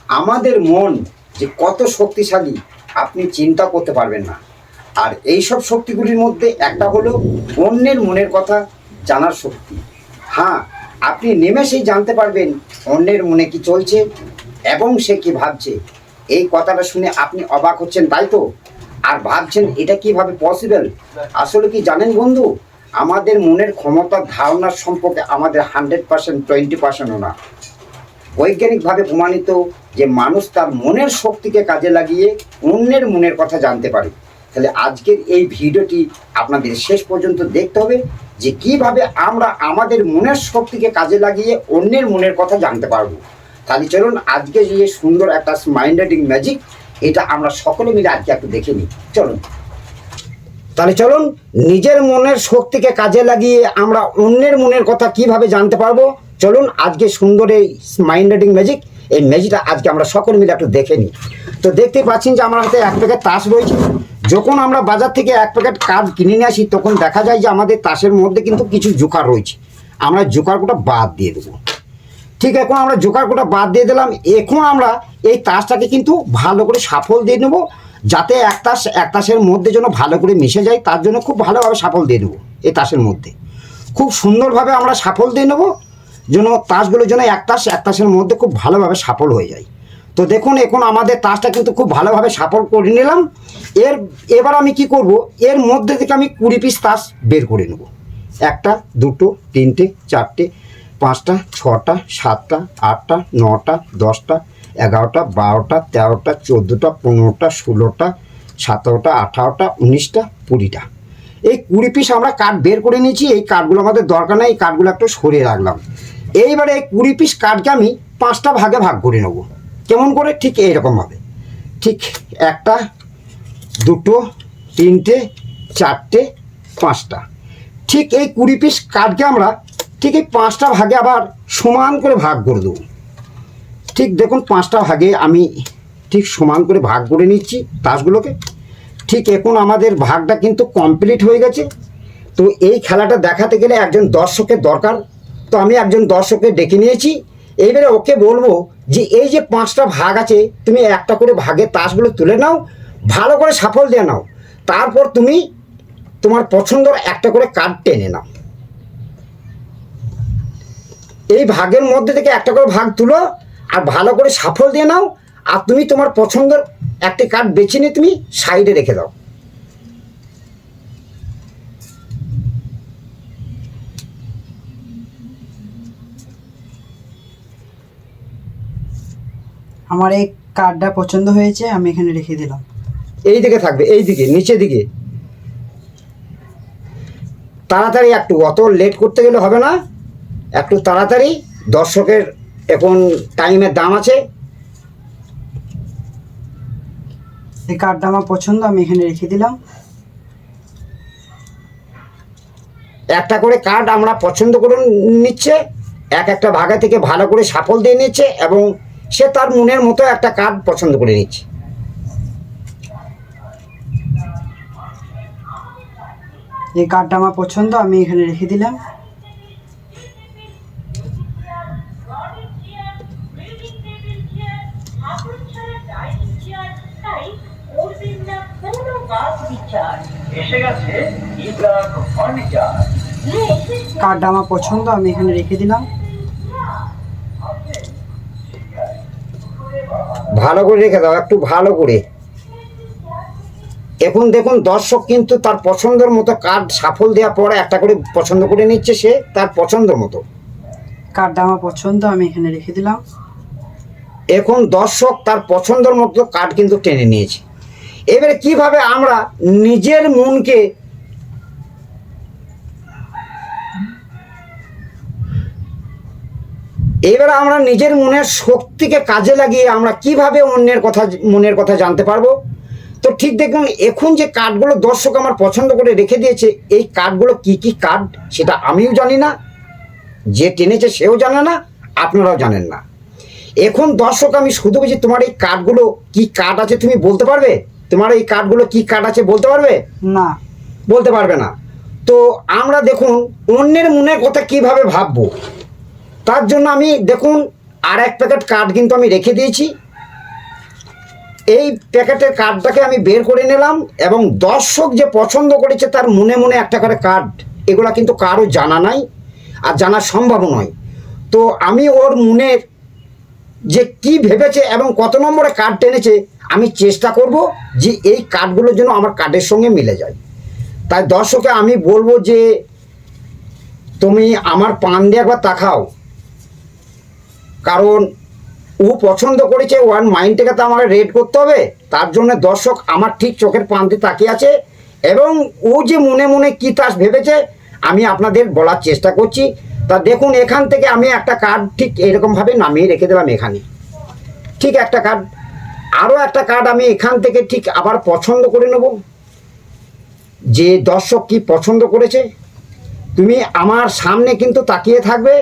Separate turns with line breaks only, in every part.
আমাদের মন যে কত শক্তিশালী আপনি চিন্তা করতে পারবেন না। আর এই সব শক্তিগুলির মধ্যে একটা হলো অন্যের মনের কথা জানার শক্তি। হ্যাঁ, আপনি নিমেষেই জানতে পারবেন অন্যের মনে কি চলছে এবং সে কি ভাবছে। এই কথাটা শুনে আপনি অবাক হচ্ছেন, তাই তো? আর ভাবছেন এটা কিভাবে পসিবল। আসলে কি জানেন বন্ধু, আমাদের মনের ক্ষমতার ধারণার সম্পর্কে আমাদের 100% 20%ও না। বৈজ্ঞানিকভাবে প্রমাণিত যে মানুষ তার মনের শক্তিকে কাজে লাগিয়ে অন্যের মনের কথা জানতে পারে। তাহলে আজকের এই ভিডিওটি আপনাদের শেষ পর্যন্ত দেখতে হবে যে কিভাবে আমরা আমাদের মনের শক্তিকে কাজে লাগিয়ে অন্যের মনের কথা জানতে পারবো। তাহলে চলুন আজকে যে সুন্দর একটা মাইন্ড রিডিং ম্যাজিক, এটা আমরা সকলে মিলে আজকে একটু দেখে নিই। চলুন তাহলে চলুন নিজের মনের শক্তিকে কাজে লাগিয়ে আমরা অন্যের মনের কথা কিভাবে জানতে পারবো। চলুন আজকে সুন্দর এই মাইন্ড রিডিং ম্যাজিক, এই ম্যাজিকটা আজকে আমরা সকলে মিলে একটু দেখে নিই। তো দেখতেই পাচ্ছেন যে আমার হাতে এক প্যাকেট তাস রয়েছে। যখন আমরা বাজার থেকে এক প্যাকেট কার্ড কিনে নিয়ে আসি তখন দেখা যায় যে আমাদের তাসের মধ্যে কিন্তু কিছু জোকার রয়েছে। আমরা জোকার কোটা বাদ দিয়ে দেবো। ঠিক, এখন আমরা জোকার কোটা বাদ দিয়ে দিলাম। এখন আমরা এই তাসটাকে কিন্তু ভালো করে সাফল দিয়ে নেবো, যাতে এক তাসের মধ্যে যেন ভালো করে মিশে যায়। তার জন্য খুব ভালোভাবে সাফল দিয়ে নেবো। এই তাসের মধ্যে খুব সুন্দরভাবে আমরা সাফল দিয়ে নেবো, যেন তাসগুলোর জন্য এক তাসের মধ্যে খুব ভালোভাবে সাফল হয়ে যায়। তো দেখুন এখন আমাদের তাসটা কিন্তু খুব ভালোভাবে সাফল করে নিলাম। এবার আমি কি করব, এর মধ্যে থেকে আমি 20 পিস তাস বের করে নেব। 1টা 2টো 3টে 4টে 5টা 6টা 7টা 8টা 9টা 10টা 11টা 12টা 13টা 14টা 15টা 16টা 17টা 18টা 19টা 20টা। এই 20 পিস আমরা কার্ড বের করে নিয়েছি। এই কার্ডগুলো আমাদের দরকার নেই, এই কার্ডগুলো একটু সরিয়ে রাখলাম। এইবারে এই 20 পিস কার্ডকে আমি 5টা ভাগে ভাগ করে নেব। কেমন করে? ঠিক এইরকমভাবে, ঠিক 1টা 2টো 3টে 4টে 5টা। ঠিক এই 20 পিস কার্ডকে আমরা ঠিক এই 5টা ভাগে আবার সমান করে ভাগ করে দেবো। ঠিক দেখুন 5টা ভাগে আমি ঠিক সমান করে ভাগ করে নিচ্ছি তাসগুলোকে। ঠিক এখন আমাদের ভাগটা কিন্তু কমপ্লিট হয়ে গেছে। তো এই খেলাটা দেখাতে গেলে একজন দর্শকের দরকার। তো আমি একজন দর্শককে ডেকে নিয়েছি। এইবারে ওকে বলবো যে এই যে 5টা ভাগ আছে, তুমি একটা করে ভাগে তাসগুলো তুলে নাও, ভালো করে সাফল দিয়ে নাও। তারপর তুমি তোমার পছন্দের একটা করে কার্ড টেনে নাও। এই ভাগের মধ্যে থেকে একটা করে ভাগ তুলো আর ভালো করে সাফল দিয়ে নাও। আর তুমি তোমার পছন্দের একটা কার্ড বেছে নিয়ে তুমি সাইডে রেখে দাও।
আমার এই কার্ডটা পছন্দ হয়েছে, আমি এখানে রেখে দিলাম।
এই দিকে থাকবে, এই দিকে নিচের দিকে। তাড়াতাড়ি একটু, অত লেট করতে গেলে হবে না, একটু তাড়াতাড়ি। দর্শকের এখন টাইমের দাম আছে।
এই কার্ডটা আমার পছন্দ, আমি এখানে রেখে দিলাম।
একটা করে কার্ড আমরা পছন্দ করে নিচ্ছে, একটা ভাগা থেকে ভালো করে সাফল দিয়ে নিচ্ছে এবং সে তার মনের মতো একটা কার্ড পছন্দ করে নিচ্ছে।
এই কার্ডটা আমার পছন্দ, আমি এখানে রেখে দিলাম। কার্ডটা আমার পছন্দ, আমি এখানে রেখে দিলাম।
ভালো করে রেখে দাও, একটু ভালো করে। এখন দেখুন দর্শক কিন্তু তার পছন্দের মতো কার্ড সাফল দেওয়ার পরে একটা করে পছন্দ করে নিচ্ছে, সে তার পছন্দ মতো।
কার্ডটা আমার পছন্দ, আমি এখানে রেখে দিলাম।
এখন দর্শক তার পছন্দের মতো কার্ড কিন্তু টেনে নিয়েছে। এবারে কিভাবে আমরা নিজের মনকে এবারে আমরা নিজের মনের শক্তিকে কাজে লাগিয়ে আমরা কিভাবে অন্যের কথা মনের কথা জানতে পারবো। তো ঠিক দেখুন এখন যে কার্ডগুলো দর্শক আমার পছন্দ করে রেখে দিয়েছে, এই কার্ডগুলো কি কি কার্ড সেটা আমিও জানি না, যে টেনেছে সেও জানে না, আপনারাও জানেন না। এখন দর্শক আমি শুধু বলছি তোমার এই কার্ডগুলো কি কার্ড আছে তুমি বলতে পারবে? তোমার এই কার্ডগুলো কি কার্ড আছে বলতে পারবে?
না,
বলতে পারবে না। তো আমরা দেখুন অন্যের মনের কথা কিভাবে ভাববো, তার জন্য আমি দেখুন আর এক প্যাকেট কার্ড কিন্তু আমি রেখে দিয়েছি। এই প্যাকেটের কার্ডটাকে আমি বের করে নিলাম, এবং দর্শক যে পছন্দ করেছে তার মনে মনে একটা করে কার্ড, এগুলা কিন্তু কারো জানা নাই আর জানার সম্ভব নয়। তো আমি ওর মনের যে কি ভেবেছে এবং কত নম্বরে কার্ড টেনেছে, আমি চেষ্টা করব যে এই কার্ডগুলো যেন আমার কার্ডের সঙ্গে মিলে যায়। তাই দর্শকে আমি বলবো যে তুমি আমার পান দিয়ে একবার তাকাও, কারণ ও পছন্দ করেছে, ওয়ান মাইন্ডটাকে তো আমাকে রেড করতে হবে। তার জন্য দর্শক আমার ঠিক চোখের প্রান্তে তাকিয়ে আছে, এবং ও যে মনে মনে কী তাস ভেবেছে আমি আপনাদের বলার চেষ্টা করছি। তা দেখুন, এখান থেকে আমি একটা কার্ড ঠিক এরকমভাবে নামিয়ে রেখে দিলাম এখানে, ঠিক একটা কার্ড। আরও একটা কার্ড আমি এখান থেকে ঠিক আবার পছন্দ করে নেব, যে দর্শক কি পছন্দ করেছে। তুমি আমার সামনে কিন্তু তাকিয়ে থাকবে,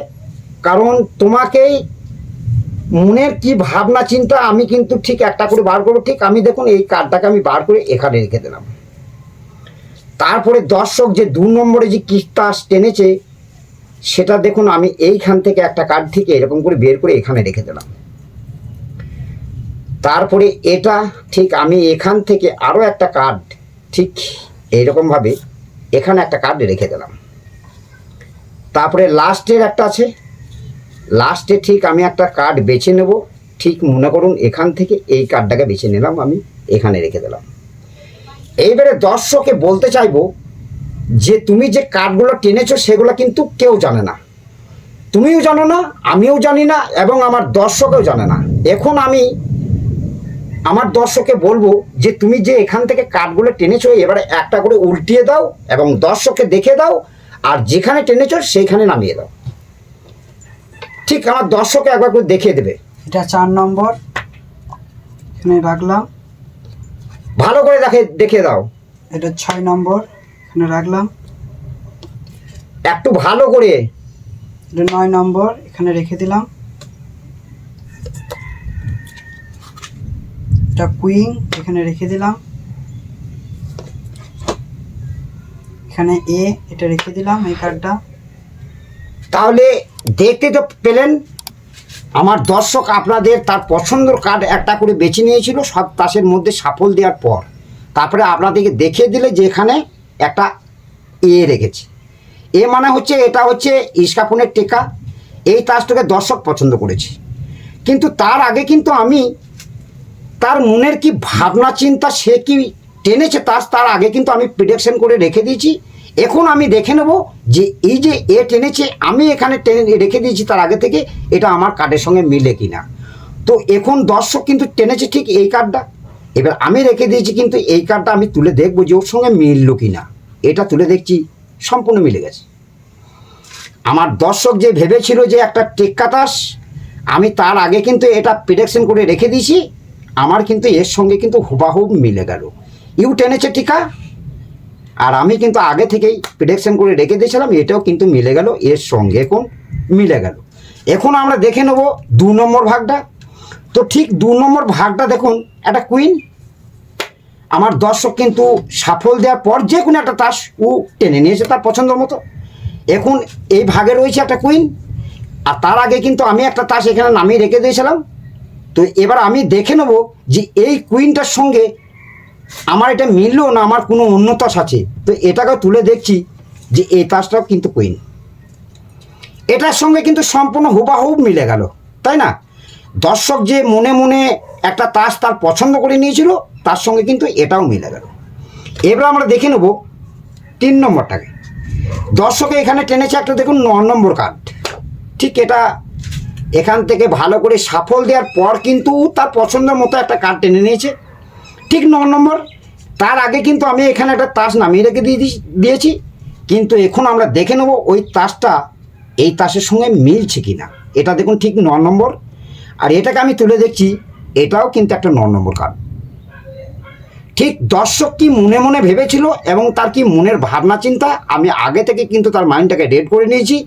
কারণ তোমাকেই মনের কি ভাবনা চিন্তা আমি কিন্তু ঠিক একটা করে বার করবো। ঠিক আমি দেখুন এই কার্ডটাকে আমি বার করে এখানে রেখে দিলাম। তারপরে দর্শক যে 2 নম্বরে যে কি তাস টেনেছে সেটা দেখুন, আমি এইখান থেকে একটা কার্ড থেকে এরকম করে বের করে এখানে রেখে দিলাম। তারপরে এটা ঠিক আমি এখান থেকে আরও একটা কার্ড ঠিক এইরকমভাবে এখানে একটা কার্ড রেখে দিলাম। তারপরে লাস্টের একটা আছে, লাস্টে ঠিক আমি একটা কার্ড বেছে নেব। ঠিক মনে করুন এখান থেকে এই কার্ডটাকে বেছে নিলাম, আমি এখানে রেখে দিলাম। এইবারে দর্শকে বলতে চাইবো যে তুমি যে কার্ডগুলো টেনেছো সেগুলো কিন্তু কেউ জানে না, তুমিও জানো না, আমিও জানি না, এবং আমার দর্শকেও জানে না। এখন আমি আমার দর্শককে বলবো যে তুমি যে এখান থেকে কার্ডগুলো টেনেছো এবারে একটা করে উল্টিয়ে দাও এবং দর্শককে দেখে দাও, আর যেখানে টেনেছো সেইখানে নামিয়ে দাও। ঠিক আমার দর্শককে একবার করে দেখিয়ে দেবে।
এটা 4 নম্বর, এখানে রাখলাম।
ভালো করে দেখিয়ে দাও।
এটা 6 নম্বর, এখানে রাখলাম।
একটু ভালো করে।
এটা 9 নম্বর, এখানে রেখে দিলাম। এটা কুইন, এখানে রেখে দিলাম। এখানে এটা রেখে দিলাম এই কার্ডটা।
তাহলে দেখতে তো পেলেন আমার দর্শক আপনাদের তার পছন্দের কার্ড একটা করে বেছে নিয়েছিল সব তাসের মধ্যে সাফল দেওয়ার পর। তারপরে আপনাদেরকে দেখিয়ে দিলে যে এখানে একটা রেখেছে। মানে হচ্ছে এটা হচ্ছে ইস্কাপনের টেকা। এই তাসটাকে দর্শক পছন্দ করেছে, কিন্তু তার আগে কিন্তু আমি তার মনের কি ভাবনা চিন্তা, সে কি টেনেছে তাস, তার আগে কিন্তু আমি প্রিডিকশন করে রেখে দিয়েছি। এখন আমি দেখে নেব যে এই যে টেনেছে, আমি এখানে টেনে রেখে দিয়েছি তার আগে থেকে, এটা আমার কার্ডের সঙ্গে মিলে কি না। তো এখন দর্শক কিন্তু টেনেছে ঠিক এই কার্ডটা, এবার আমি রেখে দিয়েছি, কিন্তু এই কার্ডটা আমি তুলে দেখবো যে ওর সঙ্গে মিললো কি না। এটা তুলে দেখছি সম্পূর্ণ মিলে গেছে। আমার দর্শক যে ভেবেছিল যে একটা টেক্কা তাস, আমি তার আগে কিন্তু এটা প্রিডিকশন করে রেখে দিয়েছি, আমার কিন্তু এর সঙ্গে কিন্তু হুবাহুব মিলে গেল। টেনেছে টিকা, আর আমি কিন্তু আগে থেকেই প্রিডিকশন করে রেখে দিয়েছিলাম, এটাও কিন্তু মিলে গেল এর সঙ্গে, এখন মিলে গেল। এখন আমরা দেখে নেব 2 নম্বর ভাগটা। তো ঠিক 2 নম্বর ভাগটা দেখুন, একটা কুইন। আমার দর্শক কিন্তু সাফল দেওয়ার পর যে কোনো একটা তাস ও টেনে নিয়েছে তার পছন্দ মতো। এখন এই ভাগে রয়েছে একটা কুইন, আর তার আগে কিন্তু আমি একটা তাস এখানে নামিয়ে রেখে দিয়েছিলাম। তো এবার আমি দেখে নেব যে এই কুইনটার সঙ্গে আমার এটা মিললো না আমার কোনো অন্য তাস আছে। তো এটাকে তুলে দেখছি যে এই তাসটাও কিন্তু কুইন, এটার সঙ্গে কিন্তু সম্পূর্ণ হুবাহুব মিলে গেল, তাই না? দর্শক যে মনে মনে একটা তাস তার পছন্দ করে নিয়েছিল তার সঙ্গে কিন্তু এটাও মিলে গেল। এবার আমরা দেখে নেব 3 নম্বরটাকে। দর্শকে এখানে টেনেছে একটা দেখুন 9 নম্বর কার্ড। ঠিক এটা এখান থেকে ভালো করে সাফল দেওয়ার পর কিন্তু তার পছন্দের মতো একটা কার্ড টেনে নিয়েছে, ঠিক 9 নম্বর। তার আগে কিন্তু আমি এখানে একটা তাস নামিয়ে রেখে দিয়েছি, কিন্তু এখন আমরা দেখে নেব ওই তাসটা এই তাসের সঙ্গে মিলছে কি না। এটা দেখুন ঠিক 9 নম্বর, আর এটাকে আমি তুলে দেখছি এটাও কিন্তু একটা 9 নম্বর কার্ড। ঠিক দর্শক কি মনে মনে ভেবেছিল এবং তার কি মনের ভাবনা চিন্তা আমি আগে থেকে কিন্তু তার মাইন্ডটাকে রেড করে নিয়েছি।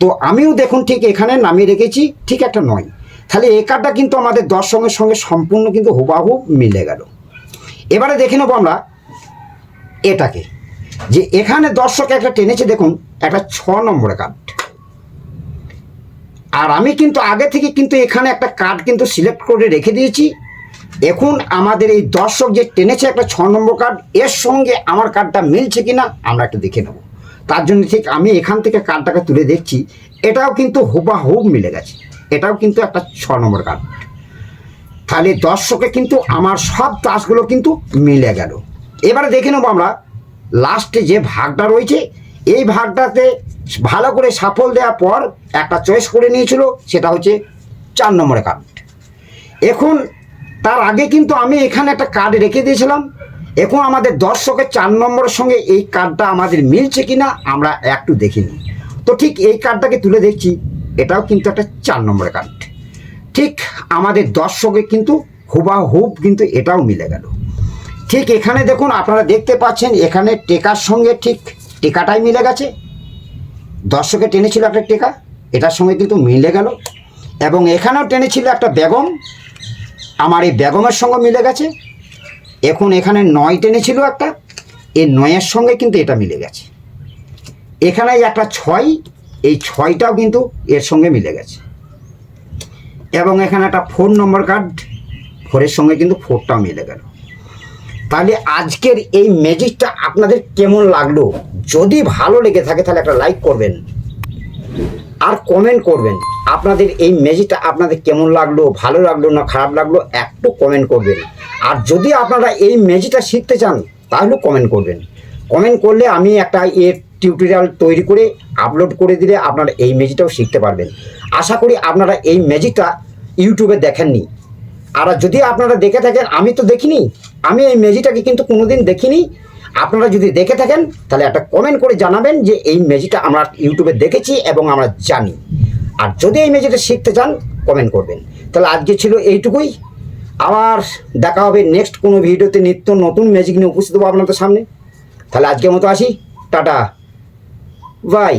তো আমিও দেখুন ঠিক এখানে নামিয়ে রেখেছি ঠিক একটা 9। তাহলে এই কার্ডটা কিন্তু আমাদের দর্শকের সঙ্গে সম্পূর্ণ কিন্তু হুবাহুব মিলে গেল। এবারে দেখে নেবো আমরা এটাকে, যে এখানে দর্শক একটা টেনেছে দেখুন একটা 6 নম্বরের কার্ড, আর আমি কিন্তু আগে থেকে কিন্তু এখানে একটা কার্ড কিন্তু সিলেক্ট করে রেখে দিয়েছি। এখন আমাদের এই দর্শক যে টেনেছে একটা 6 নম্বর কার্ড, এর সঙ্গে আমার কার্ডটা মিলছে কিনা আমরা একটু দেখে নেব। তার জন্য ঠিক আমি এখান থেকে কার্ডটাকে তুলে দেখছি, এটাও কিন্তু হুবাহুব মিলে গেছে, এটাও কিন্তু একটা 6 নম্বর কার্ড। তাহলে দর্শকে কিন্তু আমার সব তাসগুলো কিন্তু মিলে গেল। এবারে দেখে নেবো আমরা লাস্টে যে ভাগটা রয়েছে, এই ভাগটাতে ভালো করে সাফল দেওয়ার পর একটা চয়েস করে নিয়েছিল, সেটা হচ্ছে 4 নম্বরের কার্ড। এখন তার আগে কিন্তু আমি এখানে একটা কার্ড রেখে দিয়েছিলাম। এখন আমাদের দর্শকের 4 নম্বরের সঙ্গে এই কার্ডটা আমাদের মিলছে কিনা আমরা একটু দেখে নিই। তো ঠিক এই কার্ডটাকে তুলে দেখছি, এটাও কিন্তু একটা 4 নম্বরের কার্ড। ঠিক আমাদের দর্শকে কিন্তু হুবাহুব কিন্তু এটাও মিলে গেল। ঠিক এখানে দেখুন, আপনারা দেখতে পাচ্ছেন এখানে টেকার সঙ্গে ঠিক টেকাটাই মিলে গেছে। দর্শকে টেনেছিল একটা টেকা, এটার সঙ্গে কিন্তু মিলে গেল। এবং এখানেও টেনেছিল একটা বেগম, আমার এই বেগমের সঙ্গে মিলে গেছে। এখন এখানে 9 টেনেছিল একটা, এই 9-এর সঙ্গে কিন্তু এটা মিলে গেছে। এখানে একটা 6, এই 6টাও কিন্তু এর সঙ্গে মিলে গেছে। এবং এখানে একটা 4 নম্বর কার্ড, 4-এর সঙ্গে কিন্তু 4টাও মিলে গেল। তাহলে আজকের এই ম্যাজিকটা আপনাদের কেমন লাগলো? যদি ভালো লেগে থাকে তাহলে একটা লাইক করবেন আর কমেন্ট করবেন। আপনাদের এই ম্যাজিকটা আপনাদের কেমন লাগলো, ভালো লাগলো না খারাপ লাগলো, একটু কমেন্ট করবেন। আর যদি আপনারা এই ম্যাজিকটা শিখতে চান তাহলে কমেন্ট করবেন। কমেন্ট করলে আমি একটা এর টিউটোরিয়াল তৈরি করে আপলোড করে দিলে আপনারা এই ম্যাজিকটাও শিখতে পারবেন। আশা করি আপনারা এই ম্যাজিকটা ইউটিউবে দেখেননি, আর যদি আপনারা দেখে থাকেন, আমি তো দেখিনি, আমি এই ম্যাজিকটাকে কিন্তু কোনোদিন দেখিনি। আপনারা যদি দেখে থাকেন তাহলে একটা কমেন্ট করে জানাবেন যে এই ম্যাজিকটা আমরা ইউটিউবে দেখেছি এবং আমরা জানি। আর যদি এই ম্যাজিকটা শিখতে চান কমেন্ট করবেন। তাহলে আজকে ছিল এইটুকুই, আবার দেখা হবে নেক্সট কোনো ভিডিওতে নিত্য নতুন ম্যাজিক নিয়ে উপস্থিত হবো আপনাদের সামনে। তাহলে আজকের মতো আসি, টাটা, বাই।